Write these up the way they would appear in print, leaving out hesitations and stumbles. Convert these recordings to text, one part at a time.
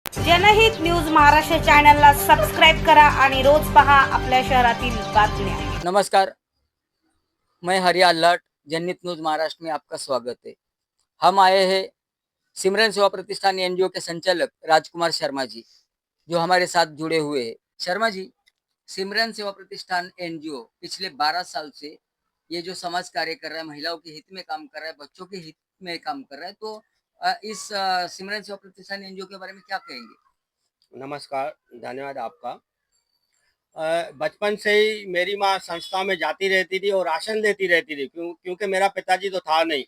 जनहित न्यूज महाराष्ट्र चॅनलला सबस्क्राइब करा आणि रोज पहा आपल्या शहरातील बातम्या। नमस्कार, मैं हरिया अल्लट जनहित न्यूज महाराष्ट्र में आपका स्वागत है। हम आए हैं सिमरन सेवा प्रतिष्ठान एनजीओ के संचालक राजकुमार शर्मा जी, जो हमारे साथ जुड़े हुए हैं। शर्मा जी, सिमरन सेवा प्रतिष्ठान एनजीओ पिछले 12 साल से ये जो समाज कार्य कर रहा है, महिलाओं के हित में काम कर रहा है, बच्चों के हित में काम कर रहा है, तो इस सिमरन सेवा प्रतिष्ठान एनजीओ के बारे में क्या कहेंगे? नमस्कार, धन्यवाद आपका। बचपन से ही मेरी माँ संस्था में जाती रहती थी और राशन देती रहती थी, क्योंकि मेरा पिताजी तो था नहीं।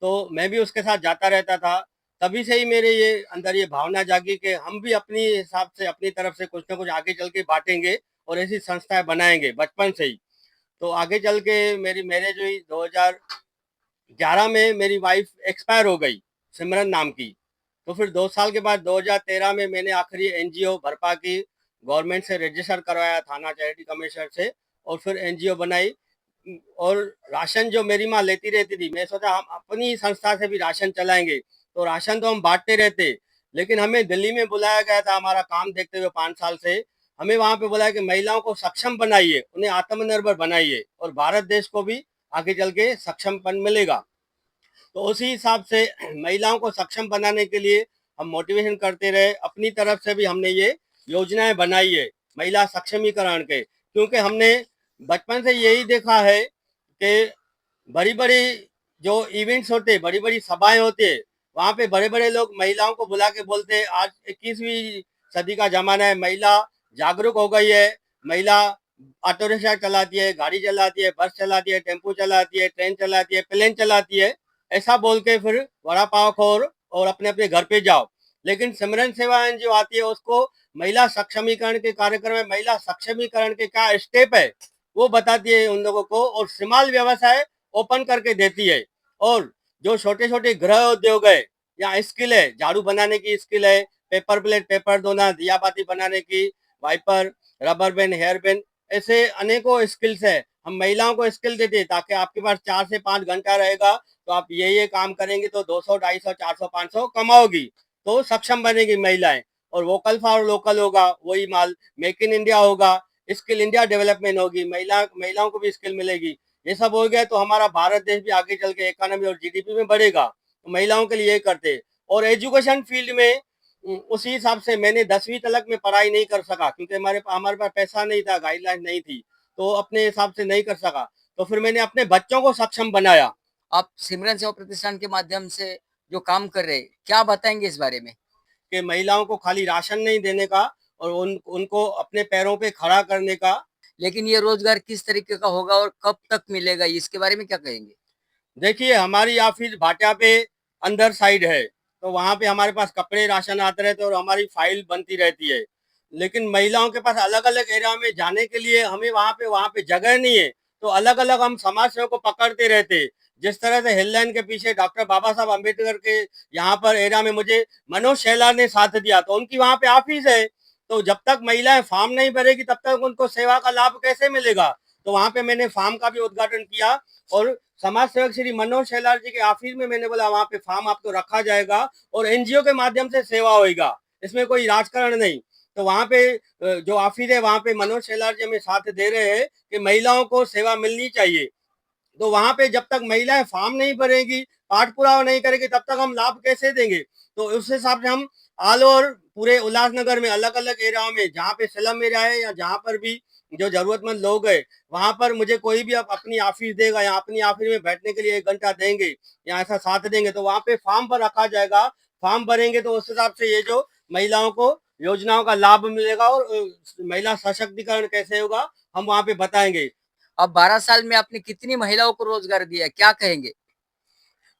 तो मैं भी उसके साथ जाता रहता था। तभी से ही मेरे ये अंदर ये भावना जागी कि हम भी अपनी हिसाब से, अपनी तरफ से कुछ ना कुछ आगे चल के बाँटेंगे और ऐसी संस्थाएँ बनाएँगे बचपन से ही। तो आगे चल के मेरी मैरिज हुई 2011 में, मेरी वाइफ़ एक्सपायर हो गई, सिमरन नाम की। तो फिर 2 साल के बाद 2013 में मैंने आखिरी एनजीओ भरपा की, गवर्नमेंट से रजिस्टर करवाया थाना चैरिटी कमिश्नर से, और फिर एनजीओ बनाई। और राशन जो मेरी माँ लेती रहती थी, मैं सोचा हम अपनी संस्था से भी राशन चलाएंगे। तो राशन तो हम बांटते रहते, लेकिन हमें दिल्ली में बुलाया गया था हमारा काम देखते हुए 5 साल से। हमें वहाँ पे बुलाया कि महिलाओं को सक्षम बनाइए, उन्हें आत्मनिर्भर बनाइए और भारत देश को भी आगे चल के सक्षमपन मिलेगा। तो उसी हिसाब से महिलाओं को सक्षम बनाने के लिए हम मोटिवेशन करते रहे। अपनी तरफ से भी हमने ये योजनाएं बनाई है महिला सक्षमीकरण के, क्योंकि हमने बचपन से यही देखा है कि बड़ी बड़ी जो इवेंट्स होते, बड़ी बड़ी सभाएं होती है, वहाँ पे बड़े बड़े लोग महिलाओं को बुला के बोलते हैं आज 21वीं सदी का जमाना है, महिला जागरूक हो गई है, महिला ऑटो रिक्शा चलाती है, गाड़ी चलाती है, बस चलाती है, टेम्पो चलाती है, ट्रेन चलाती है, प्लेन चलाती है। ऐसा बोल के फिर वड़ा पाव खोर और अपने अपने घर पे जाओ। लेकिन सिमरन सेवा जो आती है उसको महिला सक्षमीकरण के कार्यक्रम में महिला सक्षमीकरण के क्या स्टेप है वो बताती है उन लोगों को, और सिमाल व्यवसाय ओपन करके देती है। और जो छोटे छोटे गृह उद्योग है या स्किल है, झाड़ू बनाने की स्किल है, पेपर प्लेट, पेपर धोना, दिया बाती बनाने की, wiper, rubber band, hair band, ऐसे अनेकों स्किल्स है। हम महिलाओं को स्किल देते हैं ताकि आपके पास 4 से 5 घंटा रहेगा, तो आप ये काम करेंगे तो 200, 250, 400, 500 कमाओगी, तो सक्षम बनेगी महिलाएं। और वोकल फॉर लोकल होगा, वही माल मेक इन इंडिया होगा, स्किल इंडिया डेवलपमेंट होगी, महिलाओं को भी स्किल मिलेगी। ये सब हो गया तो हमारा भारत देश भी आगे चल के इकोनॉमी और जीडीपी में बढ़ेगा। तो महिलाओं के लिए ये करते। और एजुकेशन फील्ड में उसी हिसाब से मैंने 10वीं तक में पढ़ाई नहीं कर सका, क्योंकि हमारे पास पैसा नहीं था, गाइडलाइन नहीं थी, तो अपने हिसाब से नहीं कर सका। तो फिर मैंने अपने बच्चों को सक्षम बनाया। आप सिमरन सेवा प्रतिष्ठान के माध्यम से जो काम कर रहे हैं, क्या बताएंगे इस बारे में? कि महिलाओं को खाली राशन नहीं देने का और उनको अपने पैरों पे खड़ा करने का। लेकिन ये रोजगार किस तरीके का होगा और कब तक मिलेगा, इसके बारे में क्या कहेंगे? देखिए, हमारी ऑफिस भाटिया पे अंदर साइड है, तो वहाँ पे हमारे पास कपड़े राशन आते रहते हैं और हमारी फाइल बनती रहती है। लेकिन महिलाओं के पास अलग अलग एरिया में जाने के लिए हमें वहाँ पे जगह नहीं है, तो अलग अलग हम समाज सेवक को पकड़ते रहते। जिस तरह से हिल लाइन के पीछे डॉक्टर बाबा साहब अम्बेडकर के यहाँ पर एरिया में मुझे मनोज शैलार ने साथ दिया, तो उनकी वहाँ पे ऑफिस है। तो जब तक महिलाएं फॉर्म नहीं भरेगी तब तक उनको सेवा का लाभ कैसे मिलेगा। तो वहाँ पे मैंने फार्म का भी उद्घाटन किया, और समाज सेवक श्री मनोज शैलार जी के ऑफिस में मैंने बोला वहाँ पे फार्म आपको रखा जाएगा और एनजीओ के माध्यम से सेवा होगा, इसमें कोई राजकारण नहीं। तो वहाँ पे जो ऑफिस है वहाँ पे मनोज शैलार जी हमें साथ दे रहे हैं कि महिलाओं को सेवा मिलनी चाहिए। तो वहां पे जब तक महिलाएं फॉर्म नहीं भरेगी, पाठ पुरावा नहीं करेगी, तब तक हम लाभ कैसे देंगे। तो उस हिसाब से हम ऑल ओवर पूरे उल्लासनगर में अलग अलग एरियाओं में, जहाँ पे स्लम एरिया है या जहाँ पर भी जो जरूरतमंद लोग है, वहां पर मुझे कोई भी अब अपनी ऑफिस देगा या अपनी ऑफिस में बैठने के लिए 1 घंटा देंगे या ऐसा साथ देंगे, तो वहां पे फॉर्म पर रखा जाएगा। फॉर्म भरेंगे तो उस हिसाब से ये जो महिलाओं को योजनाओं का लाभ मिलेगा और महिला सशक्तिकरण कैसे होगा हम वहां पे बताएंगे। अब 12 साल में आपने कितनी महिलाओं को रोजगार दिया, क्या कहेंगे?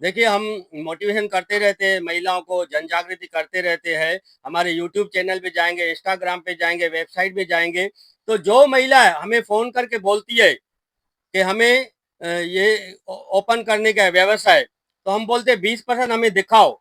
देखिए, हम मोटिवेशन करते रहते हैं, महिलाओं को जन जागृति करते रहते हैं। हमारे यूट्यूब चैनल पे जाएंगे, इंस्टाग्राम पे जाएंगे, वेबसाइट पे जाएंगे, तो जो महिला हमें फोन करके बोलती है कि हमें ये ओपन करने का है व्यवसाय, तो हम बोलते हैं 20% हमें दिखाओ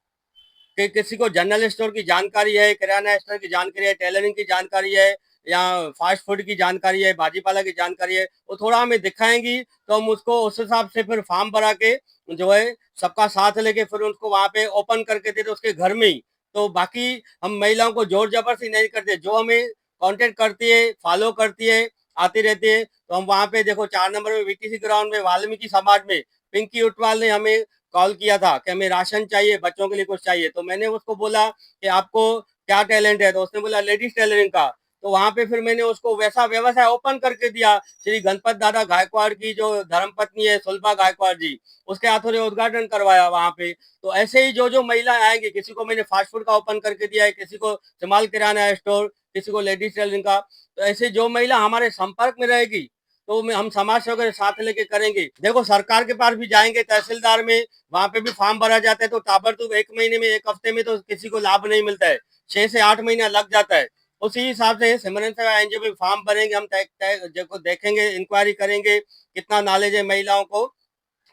कि किसी को जनरल स्टोर की जानकारी है, किराना स्टोर की जानकारी है, टेलरिंग की जानकारी है, या फास्ट फूड की जानकारी है, भाजीपाला की जानकारी है, वो थोड़ा हमें दिखाएंगी तो हम उसको उस हिसाब से फिर फॉर्म भरा के जो है सबका साथ लेके फिर उसको वहां पे ओपन करके देते उसके घर में ही। तो बाकी हम महिलाओं को जोर जबरदस्ती नहीं करते, जो हमें कांटेक्ट करती है, फॉलो करती है, आती रहती है, तो हम वहां पे देखो 4 नंबर में वीटीसी ग्राउंड में वाल्मीकि समाज में पिंकी उटवाल ने हमें कॉल किया था कि हमें राशन चाहिए, बच्चों के लिए कुछ चाहिए। तो मैंने उसको बोला कि आपको क्या टैलेंट है, तो उसने बोला लेडीज टेलरिंग का। तो वहां पे फिर मैंने उसको वैसा व्यवसाय ओपन करके दिया। श्री गणपत दादा गायकवाड़ की जो धर्मपत्नी है सुलभा गायकवाड़ जी, उसके हाथों ने उद्घाटन करवाया वहां पे। तो ऐसे ही जो जो महिलाएं आएंगी, किसी को मैंने फास्ट फूड का ओपन करके दिया है, किसी को जमाल किराना स्टोर, किसी को लेडीज टेलरिंग का। तो ऐसे जो महिला हमारे संपर्क में रहेगी, तो हम समाज सेवा के साथ लेके करेंगे। देखो सरकार के पास भी जाएंगे, तहसीलदार में, वहां पे भी फॉर्म भरा जाता है, तो ताबड़तोड़ 1 महीने में, 1 हफ्ते में तो किसी को लाभ नहीं मिलता है, 6 से 8 महीना लग जाता है। उसी हिसाब से सिमरन सेवा एनजीओ में फॉर्म भरेंगे, हम देखो देखेंगे, इंक्वायरी करेंगे कितना नॉलेज है महिलाओं को,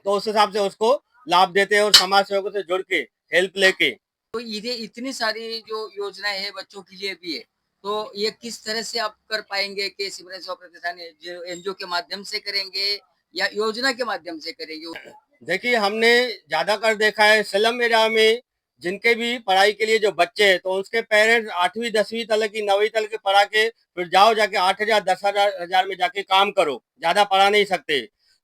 तो उस हिसाब से उसको लाभ देते हैं और समाज सेवकों से जुड़ के हेल्प लेके। तो ये इतनी सारी जो योजनाएं हैं बच्चों के लिए भी है, तो ये किस तरह से आप कर पाएंगे कि सिमरन सेवा प्रतिष्ठान एनजीओ के माध्यम से करेंगे या योजना के माध्यम से करेंगे? देखिए हमने ज्यादा कर देखा है स्लम एरिया में, जिनके भी पढ़ाई के लिए जो बच्चे हैं, तो उसके पेरेंट्स 8वीं 10वीं तक की 9वीं तक की पढ़ा के फिर जाओ जाके 8,000 10,000 में जाके काम करो, ज्यादा पढ़ा नहीं सकते।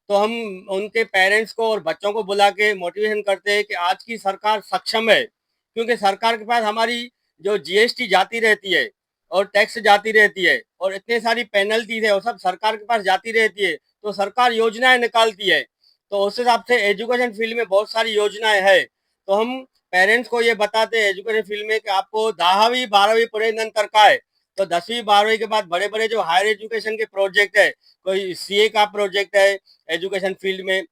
तो हम उनके पेरेंट्स को और बच्चों को बुला के मोटिवेशन करते हैं कि आज की सरकार सक्षम है, क्योंकि सरकार के पास हमारी जो जीएसटी जाती रहती है और टैक्स जाती रहती है और इतनी सारी पेनल्टीज है, वो सब सरकार के पास जाती रहती है, तो सरकार योजनाएं निकालती है। तो उस हिसाब से एजुकेशन फील्ड में बहुत सारी योजनाएं हैं। तो हम पेरेंट्स को ये बताते हैं एजुकेशन फील्ड में कि आपको 10वीं 12वीं पढ़े नंतर का है, तो 10वीं 12वीं के बाद बड़े बड़े जो हायर एजुकेशन के प्रोजेक्ट है, कोई सीए का प्रोजेक्ट है एजुकेशन फील्ड में,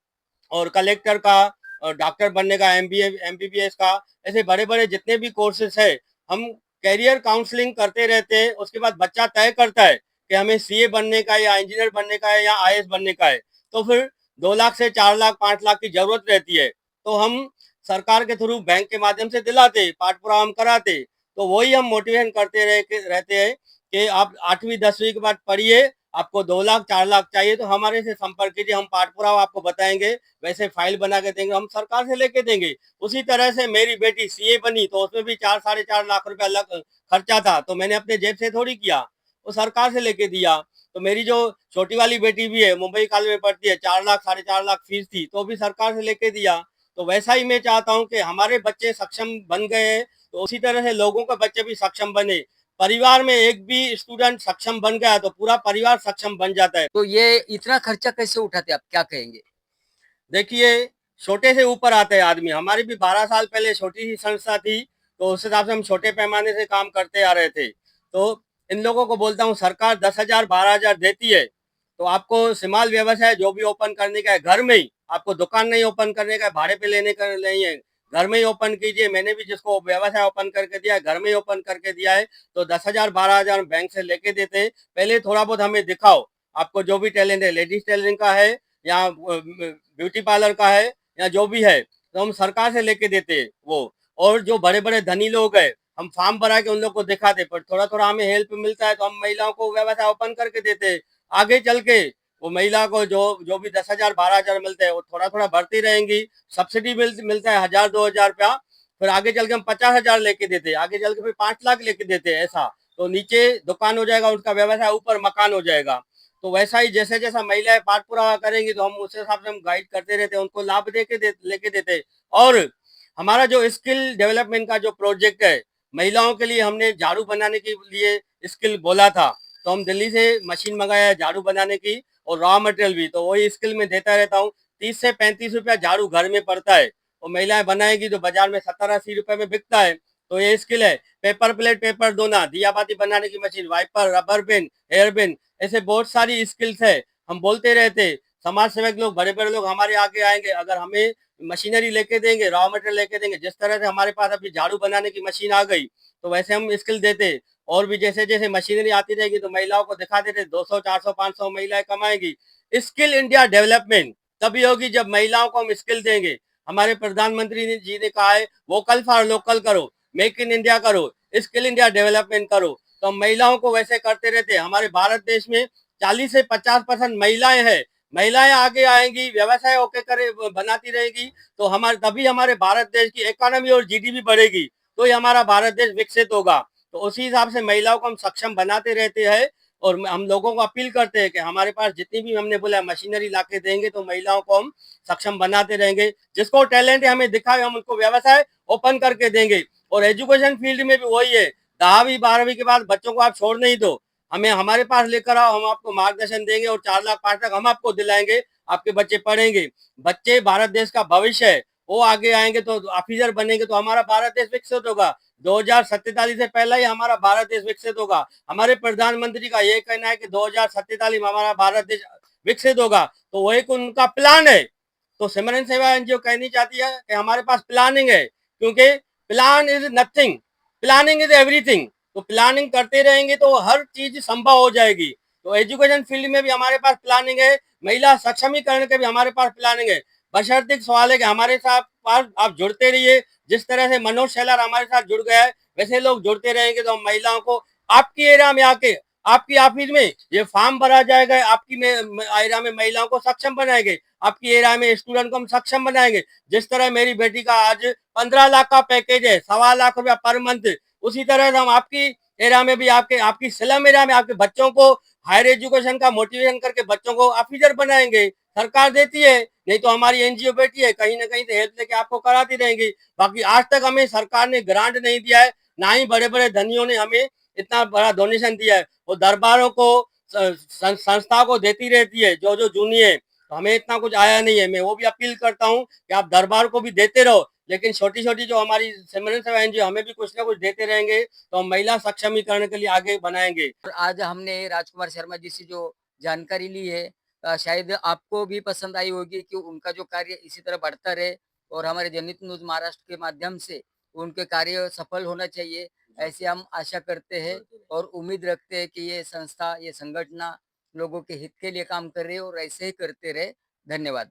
और कलेक्टर का, और डॉक्टर बनने का, एमबीए एमबीबीएस का, ऐसे बड़े बड़े जितने भी कोर्सेज है, हम कैरियर काउंसलिंग करते रहते हैं। उसके बाद बच्चा तय करता है कि हमें सीए बनने का या इंजीनियर बनने का है या आईएएस बनने का है, तो फिर 2 लाख से 4 लाख 5 लाख की जरूरत रहती है, तो हम सरकार के थ्रू बैंक के माध्यम से दिलाते, पाठ पुरावा हम कराते। तो वही हम मोटिवेशन करते रहते हैं कि आप 8वीं 10वीं के बाद पढ़िए, आपको 2 लाख 4 लाख चाहिए तो हमारे से संपर्क कीजिए, हम पाठ पुरावा आपको बताएंगे, वैसे फाइल बना के देंगे, हम सरकार से लेके देंगे। उसी तरह से मेरी बेटी सीए बनी, तो उसमें भी 4 साढ़े 4 लाख रुपया अलग खर्चा था, तो मैंने अपने जेब से थोड़ी किया, वो सरकार से लेके दिया। तो मेरी जो छोटी वाली बेटी भी है, मुंबई कॉलेज में पढ़ती है, 4 लाख साढ़े 4 लाख फीस थी, तो भी सरकार से लेके दिया। तो वैसा ही मैं चाहता हूँ कि हमारे बच्चे सक्षम बन गए हैं, तो उसी तरह से लोगों के बच्चे भी सक्षम बने। परिवार में एक भी स्टूडेंट सक्षम बन गया तो पूरा परिवार सक्षम बन जाता है। तो ये इतना खर्चा कैसे उठाते, आप क्या कहेंगे? देखिए छोटे से ऊपर आते हैं आदमी, हमारी भी 12 साल पहले छोटी सी संस्था थी, तो उस हिसाब से हम छोटे पैमाने से काम करते आ रहे थे। तो इन लोगों को बोलता हूँ, सरकार 10,000 12,000 देती है, तो आपको सिमाल व्यवसाय जो भी ओपन करने का है घर में ही, आपको दुकान नहीं ओपन करने का है, भाड़े पे लेने का नहीं है, घर में ही ओपन कीजिए। मैंने भी जिसको व्यवसाय ओपन करके दिया है, घर में ही ओपन करके दिया है, तो 10,000 12,000 बैंक से लेके देते हैं। पहले थोड़ा बहुत हमें दिखाओ, आपको जो भी टैलेंट है, लेडीज टेलरिंग का है या ब्यूटी पार्लर का है या जो भी है, तो हम सरकार से लेके देते वो। और जो बड़े बड़े धनी लोग हैं, हम फॉर्म भरा के उन लोग को दिखाते, पर थोड़ा थोड़ा हमें हेल्प मिलता है, तो हम महिलाओं को व्यवसाय ओपन करके देते। आगे चल के वो महिला को जो जो भी 10,000 12,000 मिलते हैं, वो थोड़ा थोड़ा भरती रहेंगी, सब्सिडी मिलता है 1,000 2,000 रुपया, फिर आगे चल के हम 50,000 लेके देते, आगे चल के फिर 5 लाख लेके देते, ऐसा। तो नीचे दुकान हो जाएगा उसका व्यवसाय, ऊपर मकान हो जाएगा। तो वैसा ही जैसे जैसा महिलाएं पाठ पुरावा करेंगी, तो हम उस हिसाब से हम गाइड करते रहते, उनको लाभ लेके देते। और हमारा जो स्किल डेवलपमेंट का जो प्रोजेक्ट है, महिलाओं के लिए हमने झाड़ू बनाने के लिए स्किल बोला था, तो हम दिल्ली से मशीन मंगाया है झाड़ू बनाने की, और रॉ मटेरियल भी, तो वही स्किल में देता रहता हूँ। 30 से 35 रुपया झाड़ू घर में पड़ता है, और महिलाएं बनाएगी तो बाजार में 70-80 रुपए में बिकता है। तो ये स्किल है। पेपर प्लेट, पेपर दोना, दिया बाती बनाने की machine, wiper, rubber pen, hair pen, ऐसे बहुत सारी स्किल्स है। हम बोलते रहते, समाज सेवक लोग, बड़े बड़े लोग हमारे आगे आएंगे, अगर हमें मशीनरी लेके देंगे, रॉ मटेरियल लेके देंगे, जिस तरह से हमारे पास अभी झाड़ू बनाने की मशीन आ गई, तो वैसे हम स्किल देते। और भी जैसे जैसे मशीनरी आती रहेगी तो महिलाओं को दिखा देते, 200 400 500 महिलाएं कमाएंगी। स्किल इंडिया डेवलपमेंट तभी होगी जब महिलाओं को हम स्किल देंगे। हमारे प्रधानमंत्री जी ने कहा है, वोकल फॉर लोकल करो, मेक इन इंडिया करो, स्किल इंडिया डेवलपमेंट करो। तो हम महिलाओं को वैसे करते रहते। हमारे भारत देश में 40 से 50% महिलाएं हैं। महिलाएं आगे आएंगी, व्यवसाय ओके करे बनाती रहेगी, तो हमारे तभी हमारे भारत देश की इकोनॉमी और जीडीपी बढ़ेगी। तो ही हमारा भारत देश विकसित होगा। तो उसी हिसाब से महिलाओं को हम सक्षम बनाते रहते हैं और हम लोगों को अपील करते हैं कि हमारे पास जितनी भी हमने बोला मशीनरी लाके देंगे तो महिलाओं को हम सक्षम बनाते रहेंगे। जिसको टैलेंट है हमें दिखाए, हम उनको व्यवसाय ओपन करके देंगे। और एजुकेशन फील्ड में भी वही है, 10वीं 12वीं के बाद बच्चों को आप छोड़ नहीं दो, हमें हमारे पास लेकर आओ, हम आपको मार्गदर्शन देंगे और 4 लाख 5 लाख हम आपको दिलाएंगे, आपके बच्चे पढ़ेंगे। बच्चे भारत देश का भविष्य है, वो आगे आएंगे तो ऑफिसर बनेंगे तो हमारा भारत देश विकसित होगा। 2047 से पहले ही हमारा भारत देश विकसित होगा। हमारे प्रधानमंत्री का ये कहना है कि 2047 में हमारा भारत देश विकसित होगा, तो वो एक उनका प्लान है। तो सिमरन सेवा एनजीओ कहनी चाहती है कि हमारे पास प्लानिंग है, क्योंकि plan is nothing, planning is everything. तो प्लानिंग करते रहेंगे तो हर चीज संभव हो जाएगी। तो एजुकेशन फील्ड में भी हमारे पास प्लानिंग है, महिला सक्षमीकरण के भी हमारे पास प्लानिंग है। बशर्ते सवाल है कि हमारे साथ आप जुड़ते रहिए। जिस तरह से मनोज शेलार हमारे साथ जुड़ गया है, वैसे लोग जुड़ते रहेंगे तो हम महिलाओं को आपकी एरिया में आके, आपकी ऑफिस में ये फॉर्म भरा जाएगा, आपकी एरिया में महिलाओं को सक्षम बनाएंगे, आपकी एरिया में स्टूडेंट को हम सक्षम बनाएंगे। जिस तरह मेरी बेटी का आज 15 लाख का पैकेज है, 1.25 लाख रुपया पर मंथ, उसी तरह से हम आपकी एरिया में भी आपकी स्लम एरिया में आपके बच्चों को हायर एजुकेशन का मोटिवेशन करके बच्चों को ऑफिसर बनाएंगे। सरकार देती है, नहीं तो हमारी एनजीओ बेटी है, कहीं ना कहीं से हेल्प लेके आपको कराती रहेंगी। बाकी आज तक हमें सरकार ने ग्रांट नहीं दिया है, ना ही बड़े बड़े धनियों ने हमें इतना बड़ा डोनेशन दिया है। वो दरबारों को, संस्था को देती रहती है जो जो जूनी है, तो हमें इतना कुछ आया नहीं है। मैं वो भी अपील करता हूँ कि आप दरबार को भी देते रहो, लेकिन छोटी छोटी जो हमारी सिमरन सेवा एनजीओ हमें भी कुछ ना कुछ देते रहेंगे तो हम महिला सक्षमीकरण के लिए आगे बनाएंगे। और आज हमने राजकुमार शर्मा जी से जो जानकारी ली है, शायद आपको भी पसंद आई होगी कि उनका जो कार्य इसी तरह बढ़ता रहे और हमारे जनहित न्यूज महाराष्ट्र के माध्यम से उनके कार्य सफल होना चाहिए, ऐसे हम आशा करते हैं और उम्मीद रखते हैं कि ये संस्था, ये संगठन लोगों के हित के लिए काम कर रही है और ऐसे ही करते रहे। धन्यवाद।